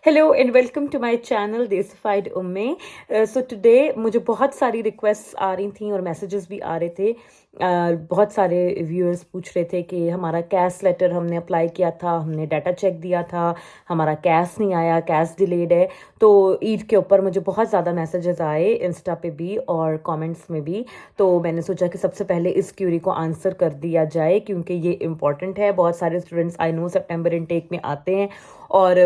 Hello and welcome to my channel desified Umme. So today मुझे बहुत सारी रिक्वेस्ट्स आ रही थी और मैसेजेस भी आ रहे थे। बहुत सारे व्यूअर्स पूछ रहे थे कि हमारा कैश लेटर हमने अप्लाई किया था, हमने डाटा चेक दिया था, हमारा कैश नहीं आया, कैश डिलेड है। तो ईद के ऊपर मुझे बहुत ज़्यादा मैसेजेस आए इंस्टा पे भी और कमेंट्स में भी। तो मैंने सोचा कि सबसे पहले इस क्यूरी को आंसर कर दिया जाए क्योंकि ये इम्पॉर्टेंट है। बहुत सारे students I know September intake में आते हैं और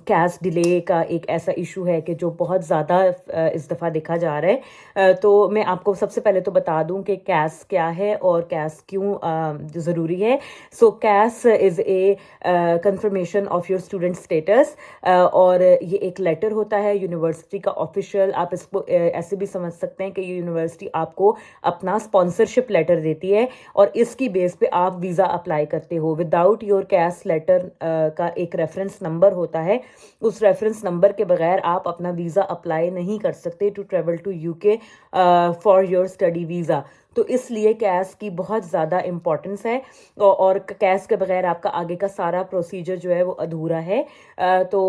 कैश डिले का एक ऐसा इशू है कि जो बहुत ज़्यादा इस दफ़ा देखा जा रहा है। तो मैं आपको सबसे पहले तो बता दूं कि कैश क्या है और कैश क्यों ज़रूरी है। So cash is a confirmation of your student status और ये एक लेटर होता है यूनिवर्सिटी का ऑफिशियल। आप इसको ऐसे भी समझ सकते हैं कि ये यूनिवर्सिटी आपको अपना स्पॉन्सरशिप लेटर देती है और इसकी बेस पे आप वीज़ा अप्लाई करते हो। विदाउट योर कैश लेटर का एक रेफरेंस नंबर होता है, उस रेफरेंस नंबर के बगैर आप अपना वीज़ा अप्लाई नहीं कर सकते to travel to UK for your study visa. तो इसलिए कैश की बहुत ज़्यादा इम्पोर्टेंस है और कैश के बगैर आपका आगे का सारा प्रोसीजर जो है वो अधूरा है। तो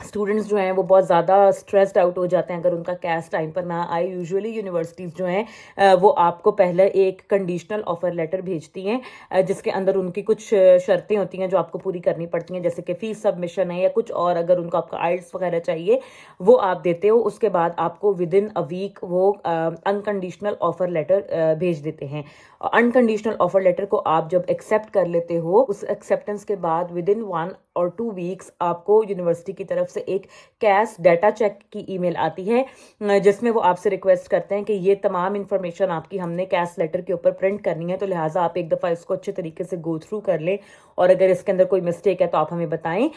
स्टूडेंट्स जो हैं वो बहुत ज़्यादा स्ट्रेस्ड आउट हो जाते हैं अगर उनका कैश टाइम पर ना आए। यूजुअली यूनिवर्सिटीज़ जो हैं वो आपको पहले एक कंडीशनल ऑफर लेटर भेजती हैं जिसके अंदर उनकी कुछ शर्तें होती हैं जो आपको पूरी करनी पड़ती हैं, जैसे कि फ़ीस सबमिशन है या कुछ और। अगर उनको आपका आइल्स वगैरह चाहिए वो आप देते हो, उसके बाद आपको विद इन अ वीक वो अनकंडीशनल ऑफर लेटर भेज देते हैं। अनकंडीशनल ऑफर लेटर को आप जब एक्सेप्ट कर लेते हो, उस एक्सेप्टेंस के बाद विद इन 1 और 2 वीक्स आपको यूनिवर्सिटी की तरफ से एक कैश डाटा चेक की ईमेल आती है जिसमें वो आपसे रिक्वेस्ट करते हैं कि ये तमाम इन्फॉर्मेशन आपकी हमने कैश लेटर के ऊपर प्रिंट करनी है, तो लिहाजा आप एक दफ़ा इसको अच्छे तरीके से गो थ्रू कर लें और अगर इसके अंदर कोई मिस्टेक है तो आप हमें बताएं।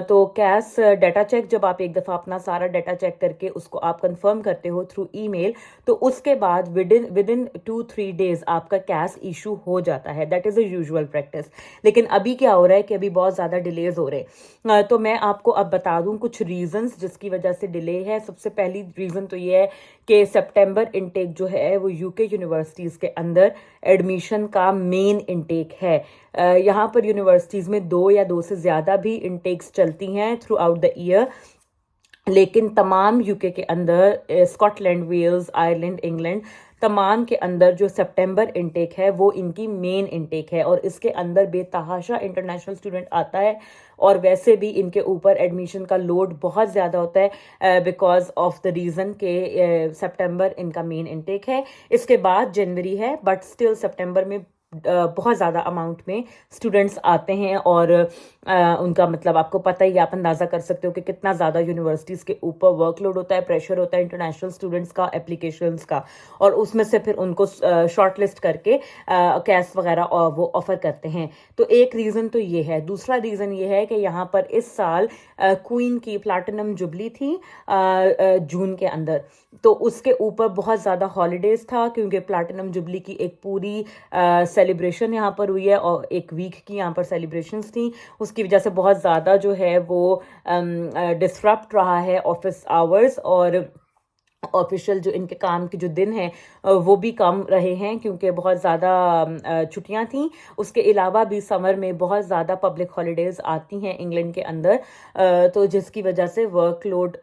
तो कैश डाटा चेक जब आप एक दफ़ा अपना सारा डाटा चेक करके उसको आप कंफर्म करते हो थ्रू ईमेल, तो उसके बाद विद इन 2-3 डेज आपका कैश इशू हो जाता है। That is a usual practice. लेकिन अभी क्या हो रहा है कि अभी बहुत ज़्यादा डिलेज हो रहे हैं। तो मैं आपको अब बता दूं कुछ रीजंस जिसकी वजह से डिले है। सबसे पहली रीज़न तो ये है कि सितंबर इनटेक जो है वो यूके यूनिवर्सिटीज़ के अंदर एडमिशन का मेन इनटेक है। यहाँ पर यूनिवर्सिटीज़ में 2 या 2 से ज़्यादा भी इनटेक्स चलती हैं थ्रू आउट द ईयर, लेकिन तमाम यूके के अंदर स्कॉटलैंड, वेल्स, आयरलैंड, इंग्लैंड तमाम के अंदर जो सितंबर इनटेक है वो इनकी मेन इनटेक है और इसके अंदर बेतहाशा इंटरनेशनल स्टूडेंट आता है और वैसे भी इनके ऊपर एडमिशन का लोड बहुत ज़्यादा होता है बिकॉज ऑफ द रीज़न के सितंबर इनका मेन इनटेक है। इसके बाद जनवरी है बट स्टिल सितंबर में बहुत ज़्यादा अमाउंट में स्टूडेंट्स आते हैं और उनका मतलब आपको पता ही, आप अंदाज़ा कर सकते हो कि कितना ज़्यादा यूनिवर्सिटीज़ के ऊपर वर्कलोड होता है, प्रेशर होता है इंटरनेशनल स्टूडेंट्स का, एप्लीकेशंस का, और उसमें से फिर उनको शॉर्ट लिस्ट करके कैश वगैरह वो ऑफ़र करते हैं। तो एक रीज़न तो ये है। दूसरा रीज़न ये है कि यहाँ पर इस साल क्वीन की प्लैटिनम जुबली थी जून के अंदर, तो उसके ऊपर बहुत ज़्यादा हॉलीडेज़ था क्योंकि प्लैटिनम जुबली की एक पूरी सेलिब्रेशन यहाँ पर हुई है और एक वीक की यहाँ पर सेलिब्रेशंस थी। उसकी वजह से बहुत ज़्यादा जो है वो डिसरप्ट रहा है ऑफिस आवर्स और ऑफिशियल जो इनके काम के जो दिन हैं वो भी कम रहे हैं क्योंकि बहुत ज़्यादा छुट्टियां थी। उसके अलावा भी समर में बहुत ज़्यादा पब्लिक हॉलीडेज़ आती हैं इंग्लैंड के अंदर, तो जिसकी वजह से वर्कलोड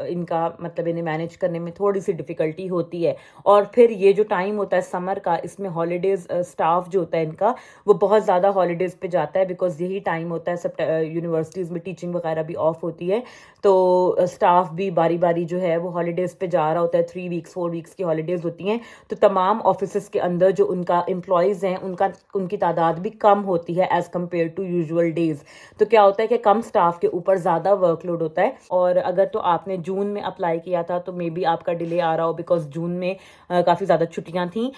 इनका मतलब इन्हें मैनेज करने में थोड़ी सी डिफ़िकल्टी होती है। और फिर ये जो टाइम होता है समर का, इसमें हॉलीडेज़ स्टाफ जो होता है इनका वो बहुत ज़्यादा हॉलीडेज़ पे जाता है बिकॉज यही टाइम होता है सब यूनिवर्सिटीज़ में टीचिंग वगैरह भी ऑफ होती है, तो स्टाफ भी बारी बारी जो है वो हॉलीडेज़ पे जा रहा होता है। 3 वीक्स 4 वीक्स की हॉलीडेज़ होती हैं, तो तमाम ऑफिस के अंदर जो उनका एम्प्लॉयज़ हैं उनकी तादाद भी कम होती है as compare to usual days. तो क्या होता है कि कम स्टाफ के ऊपर ज़्यादा वर्कलोड होता है। और अगर तो आपने जून में अप्लाई किया था तो मे बी आपका डिले आ रहा हो बिकॉज जून में काफ़ी ज़्यादा छुट्टियाँ थीं।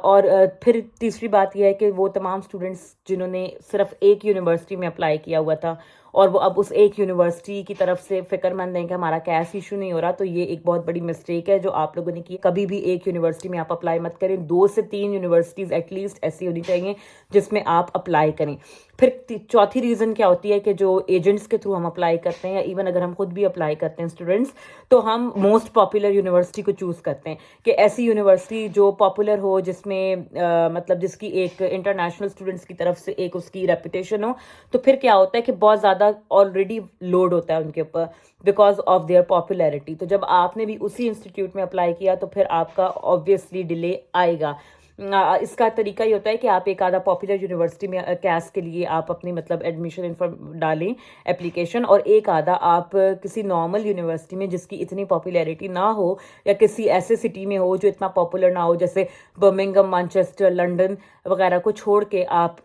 और फिर तीसरी बात यह है कि वो तमाम स्टूडेंट्स जिन्होंने सिर्फ एक यूनिवर्सिटी में अप्लाई किया हुआ था और वो अब उस एक यूनिवर्सिटी की तरफ से फिक्रमंद हैं कि हमारा कैश इशू नहीं हो रहा, तो ये एक बहुत बड़ी मिस्टेक है जो आप लोगों ने की। कभी भी एक यूनिवर्सिटी में आप अप्लाई मत करें, 2 से 3 यूनिवर्सिटीज़ एटलीस्ट ऐसी होनी चाहिए जिसमें आप अप्लाई करें। फिर चौथी रीज़न क्या होती है कि जो एजेंट्स के थ्रू हम अप्लाई करते हैं या इवन अगर हम खुद भी अप्लाई करते हैं स्टूडेंट्स, तो हम मोस्ट पॉपुलर यूनिवर्सिटी को चूज़ करते हैं कि ऐसी यूनिवर्सिटी जो पॉपुलर हो, जिसमें मतलब जिसकी एक इंटरनेशनल स्टूडेंट्स की तरफ से एक उसकी रेपुटेशन हो। तो फिर क्या होता है कि बहुत ज़्यादा ज़्यादा ऑलरेडी लोड होता है उनके ऊपर बिकॉज ऑफ देयर पॉपुलैरिटी। तो जब आपने भी उसी इंस्टीट्यूट में अप्लाई किया तो फिर आपका ऑब्वियसली डिले आएगा। इसका तरीका ये होता है कि आप एक आधा पॉपुलर यूनिवर्सिटी में कैस के लिए आप अपनी मतलब एडमिशन इन्फॉर्म डालें एप्लीकेशन, और एक आधा आप किसी नॉर्मल यूनिवर्सिटी में जिसकी इतनी पॉपुलैरिटी ना हो या किसी ऐसे सिटी में हो जो इतना पॉपुलर ना हो, जैसे बर्मिंघम, मैनचेस्टर, लंदन वगैरह को छोड़ के आप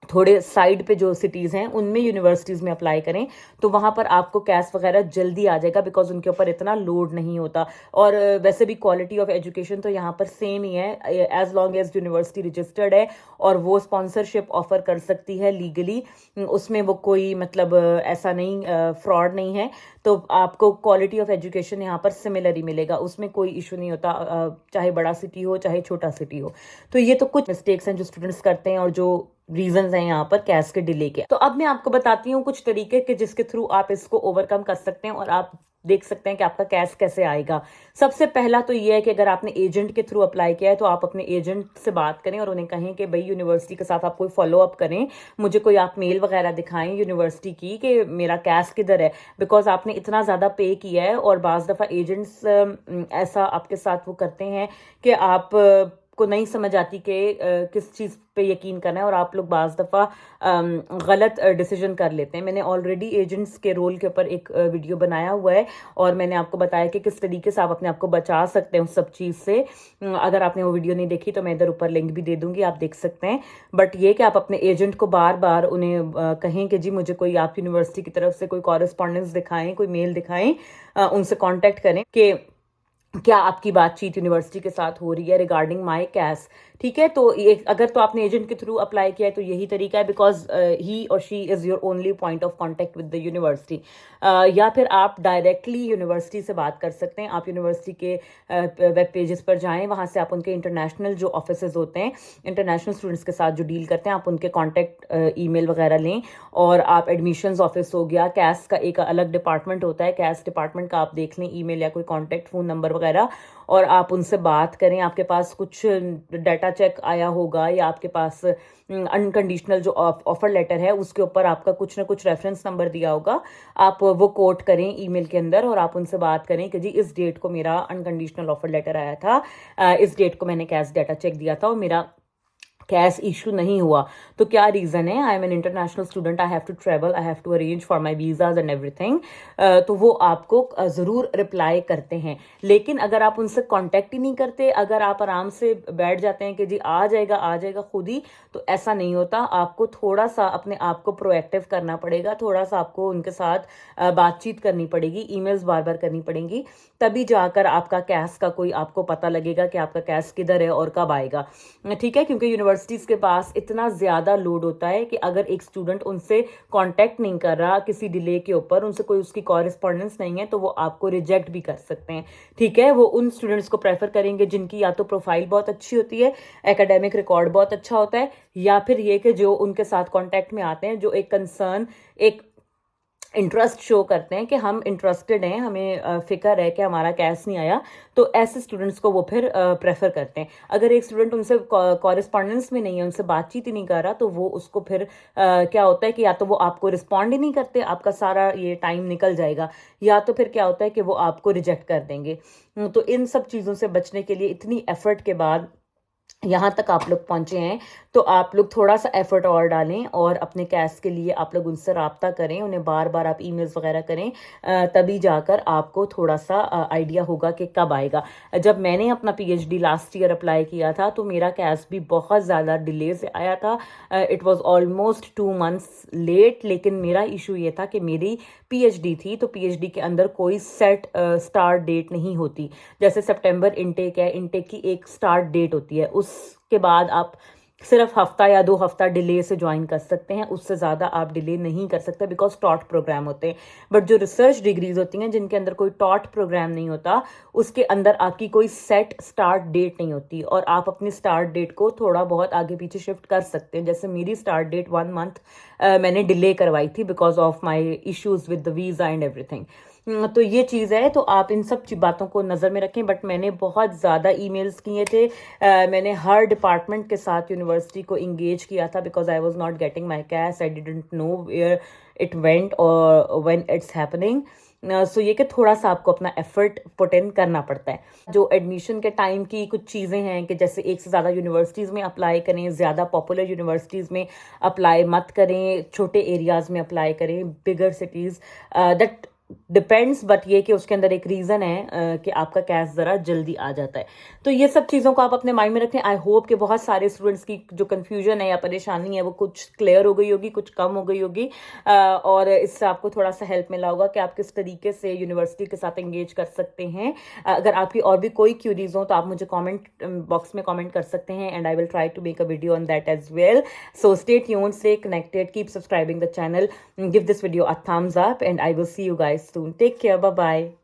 थोड़े साइड पे जो सिटीज़ हैं उनमें यूनिवर्सिटीज़ में अप्लाई करें तो वहाँ पर आपको कैस वगैरह जल्दी आ जाएगा बिकॉज उनके ऊपर इतना लोड नहीं होता। और वैसे भी क्वालिटी ऑफ एजुकेशन तो यहाँ पर सेम ही है as long as university registered है और वो स्पॉन्सरशिप ऑफर कर सकती है लीगली, उसमें वो कोई मतलब ऐसा नहीं फ्रॉड नहीं है। तो आपको क्वालिटी ऑफ एजुकेशन यहाँ पर सिमिलर ही मिलेगा, उसमें कोई इशू नहीं होता चाहे बड़ा सिटी हो चाहे छोटा सिटी हो। तो ये तो कुछ मिस्टेक्स हैं जो स्टूडेंट्स करते हैं और जो रीजंस हैं यहाँ पर कैस के डिले के। तो अब मैं आपको बताती हूँ कुछ तरीके के जिसके थ्रू आप इसको ओवरकम कर सकते हैं और आप देख सकते हैं कि आपका कैश कैसे आएगा। सबसे पहला तो ये है कि अगर आपने एजेंट के थ्रू अप्लाई किया है तो आप अपने एजेंट से बात करें और उन्हें कहें कि भाई यूनिवर्सिटी के साथ आप कोई फॉलो अप करें, मुझे कोई आप मेल वगैरह दिखाएं यूनिवर्सिटी की कि मेरा कैश किधर है, बिकॉज आपने इतना ज़्यादा पे किया है। और बाज़ दफ़ा एजेंट्स ऐसा आपके साथ वो करते हैं कि आप को नहीं समझ आती कि किस चीज़ पे यकीन करना है और आप लोग बाज़ दफ़ा गलत डिसीजन कर लेते हैं। मैंने ऑलरेडी एजेंट्स के रोल के ऊपर एक वीडियो बनाया हुआ है और मैंने आपको बताया कि किस तरीके से आप अपने आप को बचा सकते हैं उस सब चीज़ से। अगर आपने वो वीडियो नहीं देखी तो मैं इधर ऊपर लिंक भी दे दूंगी, आप देख सकते हैं। बट ये कि आप अपने एजेंट को बार बार उन्हें कहें कि जी मुझे कोई आप यूनिवर्सिटी की तरफ से कोई कॉरेस्पॉन्डेंस दिखाएं, कोई मेल दिखाएं, उनसे कॉन्टेक्ट करें कि क्या आपकी बातचीत यूनिवर्सिटी के साथ हो रही है रिगार्डिंग माय कैश। ठीक है, तो ये अगर तो आपने एजेंट के थ्रू अप्लाई किया है तो यही तरीका है बिकॉज ही और she is your only point of contact with the university. या फिर आप डायरेक्टली यूनिवर्सिटी से बात कर सकते हैं। आप यूनिवर्सिटी के वेब पेजेस पर जाएं, वहाँ से आप उनके इंटरनेशनल जो ऑफिसेज होते हैं, इंटरनेशनल स्टूडेंट्स के साथ जो डील करते हैं, आप उनके कॉन्टैक्ट ईमेल वगैरह लें। और आप एडमिशन्स ऑफिस हो गया, कैश का एक अलग डिपार्टमेंट होता है, कैश डिपार्टमेंट का आप देख लें ईमेल या कोई कॉन्टैक्ट फ़ोन नंबर वगैरह, और आप उनसे बात करें। आपके पास कुछ डाटा चेक आया होगा या आपके पास अनकंडीशनल जो ऑफर लेटर है उसके ऊपर आपका कुछ ना कुछ रेफरेंस नंबर दिया होगा, आप वो कोट करें ईमेल के अंदर और आप उनसे बात करें कि जी इस डेट को मेरा अनकंडीशनल ऑफर लेटर आया था, इस डेट को मैंने कैश डाटा चेक दिया था और मेरा कैश इशू नहीं हुआ, तो क्या रीज़न है, I am an international student, I have to travel, I have to arrange for my visas and everything. तो वो आपको ज़रूर रिप्लाई करते हैं। लेकिन अगर आप उनसे कांटेक्ट ही नहीं करते, अगर आप आराम से बैठ जाते हैं कि जी आ जाएगा खुद ही, तो ऐसा नहीं होता। आपको थोड़ा सा अपने आप को प्रोएक्टिव करना पड़ेगा, थोड़ा सा आपको उनके साथ बातचीत करनी पड़ेगी, ईमेल्स बार बार करनी पड़ेंगी, तभी जाकर आपका कैश का कोई आपको पता लगेगा कि आपका कैश किधर है और कब आएगा। ठीक है, क्योंकि यूनिवर्सिटीज़ के पास इतना ज़्यादा लोड होता है कि अगर एक स्टूडेंट उनसे कांटेक्ट नहीं कर रहा किसी डिले के ऊपर, उनसे कोई उसकी कॉरेस्पॉन्डेंस नहीं है, तो वो आपको रिजेक्ट भी कर सकते हैं। ठीक है, वो उन स्टूडेंट्स को प्रेफर करेंगे जिनकी या तो प्रोफाइल बहुत अच्छी होती है, एकेडमिक रिकॉर्ड बहुत अच्छा होता है, या फिर ये कि जो उनके साथ कॉन्टैक्ट में आते हैं, जो एक कंसर्न, एक इंटरेस्ट शो करते हैं कि हम इंटरेस्टेड हैं, हमें फिक्र है कि हमारा कैश नहीं आया, तो ऐसे स्टूडेंट्स को वो फिर प्रेफर करते हैं। अगर एक स्टूडेंट उनसे कॉरेस्पॉन्डेंस में नहीं है, उनसे बातचीत ही नहीं कर रहा, तो वो उसको फिर क्या होता है कि या तो वो आपको रिस्पॉन्ड ही नहीं करते, आपका सारा ये टाइम निकल जाएगा, या तो फिर क्या होता है कि वो आपको रिजेक्ट कर देंगे। तो इन सब चीज़ों से बचने के लिए इतनी एफर्ट के बाद यहाँ तक आप लोग पहुँचे हैं, तो आप लोग थोड़ा सा एफर्ट और डालें और अपने कैश के लिए आप लोग उनसे राब्ता करें, उन्हें बार बार आप ईमेल्स वगैरह करें, तभी जाकर आपको थोड़ा सा आइडिया होगा कि कब आएगा। जब मैंने अपना पीएचडी लास्ट ईयर अप्लाई किया था तो मेरा कैश भी बहुत ज़्यादा डिले से आया था, it was almost 2 months late. लेकिन मेरा इशू ये था कि मेरी पीएचडी थी, तो पीएचडी के अंदर कोई सेट स्टार्ट डेट नहीं होती। जैसे सितंबर इनटेक है, इनटेक की एक स्टार्ट डेट होती है, उसके बाद आप सिर्फ हफ्ता या 2 हफ्ता डिले से ज्वाइन कर सकते हैं, उससे ज़्यादा आप डिले नहीं कर सकते बिकॉज टॉट प्रोग्राम होते हैं। बट जो रिसर्च डिग्रीज होती हैं जिनके अंदर कोई टॉट प्रोग्राम नहीं होता, उसके अंदर आपकी कोई सेट स्टार्ट डेट नहीं होती और आप अपनी स्टार्ट डेट को थोड़ा बहुत आगे पीछे शिफ्ट कर सकते हैं। जैसे मेरी स्टार्ट डेट 1 मंथ मैंने डिले करवाई थी because of my issues with the visa and everything. तो ये चीज़ है, तो आप इन सब बातों को नज़र में रखें। बट मैंने बहुत ज़्यादा ईमेल्स किए थे, मैंने हर डिपार्टमेंट के साथ यूनिवर्सिटी को इंगेज किया था, because I was not getting my cash, I didn't know where it went और व्हेन इट्स हैपनिंग। सो ये कि थोड़ा सा आपको अपना एफर्ट पुट इन करना पड़ता है। जो एडमिशन के टाइम की कुछ चीज़ें हैं कि जैसे एक से ज़्यादा यूनिवर्सिटीज़ में अप्लाई करें, ज़्यादा पॉपुलर यूनिवर्सिटीज़ में अप्लाई मत करें, छोटे एरियाज़ में अप्लाई करें, बिगर सिटीज़ दैट डिपेंड्स। बट ये कि उसके अंदर एक रीज़न है कि आपका कैश ज़रा जल्दी आ जाता है। तो ये सब चीज़ों को आप अपने माइंड में रखें। आई होप कि बहुत सारे स्टूडेंट्स की जो कन्फ्यूजन है या परेशानी है वो कुछ क्लियर हो गई होगी, कुछ कम हो गई होगी, और इससे आपको थोड़ा सा हेल्प मिला होगा कि आप किस तरीके से यूनिवर्सिटी के साथ एंगेज कर सकते हैं। अगर आपकी और भी कोई क्यूरीज हो तो आप मुझे कॉमेंट बॉक्स में कॉमेंट कर सकते हैं, and I will try to make a video on that as well. So stay tuned, stay connected, keep subscribing the channel, give this video a thumbs up, and I will see you guys soon. Take care, bye bye.